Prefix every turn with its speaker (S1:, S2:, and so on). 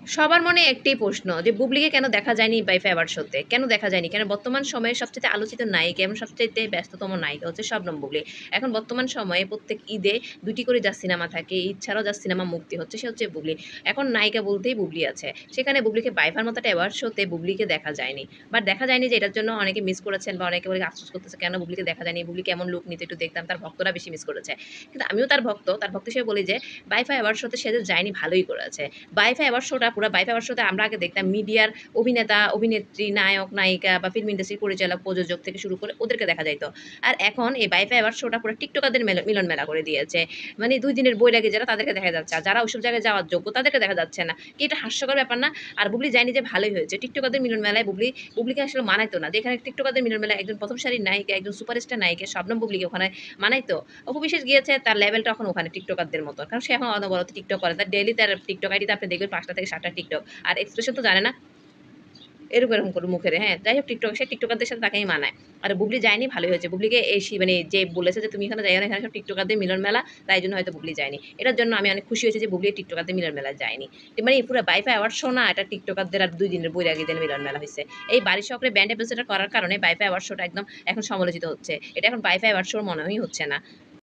S1: সবার মনে একটাই প্রশ্ন যে বুবলিকে কেন দেখা যায়নি বাইফা অ্যাওয়ার্ড শোতে? কেন দেখা যায়নি? কেন বর্তমান সময়ে সবচাইতে আলোচিত নায়িকা এবং সবচাইতে ব্যস্ততম নায়িকা হচ্ছে শবনম বুবলি। এখন বর্তমান সময়ে প্রত্যেক ঈদে ২ টি করে যা সিনেমা থাকে, ঈদ ছাড়াও যা সিনেমা মুক্তি হচ্ছে সে হচ্ছে বুবলি। এখন নায়িকা বলতেই বুবলি আছে। সেখানে বুবলিকে বাইফার মতো একটা অ্যাওয়ার্ড শোতে বুবলিকে দেখা যায়নি। বাট দেখা যায়নি যে এটার জন্য অনেকে মিস করেছেন বা অনেকে বলে আফসোস করতেছে কেন বুবলিকে দেখা যায়নি? বুবলি কেমন লুক নিত একটু দেখতাম। তার ভক্তরা বেশি মিস করেছে। কিন্তু আমিও তার ভক্ত হিসেবে বলি যে বাইফা অ্যাওয়ার্ড শোতে সে যে যায়নি ভালোই করেছে। বাইফা অ্যাওয়ার্ড শোটা পুরা বাইফা অ্যাওয়ার্ড শোতে আমরা আগে দেখতাম মিডিয়ার অভিনেতা, অভিনেত্রী, নায়ক, নায়িকা বা ফিল্ম ইন্ডাস্ট্রির পরিচালক, প্রযোজক থেকে শুরু করে ওদেরকে দেখা যাইত। আর এখন এই বাইফা অ্যাওয়ার্ড শোটা পুরা টিকটকারদের মিলন মেলা করে দিয়েছে। মানে ২ দিনের বৈরাগী যারা তাদেরকে দেখা যাচ্ছে। আর যারা ওইসব জায়গায় যাওয়ার যোগ্য তাদেরকে দেখা যাচ্ছে না। কি এটা হাস্যকর ব্যাপার না? আর বুবলি যায়নি যে ভালোই হয়েছে। টিকটকারদের মিলন মেলায় বুবলিকে আসলে মানাইতো না। যেখানে টিকটকারদের মিলন মেলায় একজন ১ম সারির নায়িকা, একজন সুপারস্টার নায়িকা শবনম বুবলিকে ওখানে মানাইতো। অপু বিশ্বাস গিয়েছে তার লেভেলটা এখন ওখানে টিকটকারদের মতো। কারণ সে এখন অনবরত টিকটক করে। তার ডেইলি তার টিকটক আইডিতে আপনি দেখবেন ৫ টা থেকে ৭ টা টিকটক। আর এক্সপ্রেশন তো জানে না। এরকম করে মুখের হ্যাঁ, যাই হোক সে টিকটকারদের সাথে তাকেই মানায়। আর বুবলি যায়নি ভালোই হয়েছে। বুবলিকে এই মানে যে বলেছে যে তুমি এখানে যাইও না, এখানে সব টিকটকারদের মিলন মেলা, তাই জন্য হয়তো বুবলি যায়নি। এটার জন্য আমি অনেক খুশি হয়েছি যে বুবলি টিকটকারদের মিলন মেলায় যায়নি। মানে পুরা বাইফা অ্যাওয়ার্ড শো না, এটা টিকটকারদের আর ২ দিনের বৈরাগীদের মিলন মেলা হইছে। এই বাড়ির শখরে ব্র্যান্ড অ্যাম্বাসেডর করার কারণে বাইফা অ্যাওয়ার্ড শোটা একদম এখন সমালোচিত হচ্ছে। এটা এখন বাইফা অ্যাওয়ার্ড শো মনেই হচ্ছে না।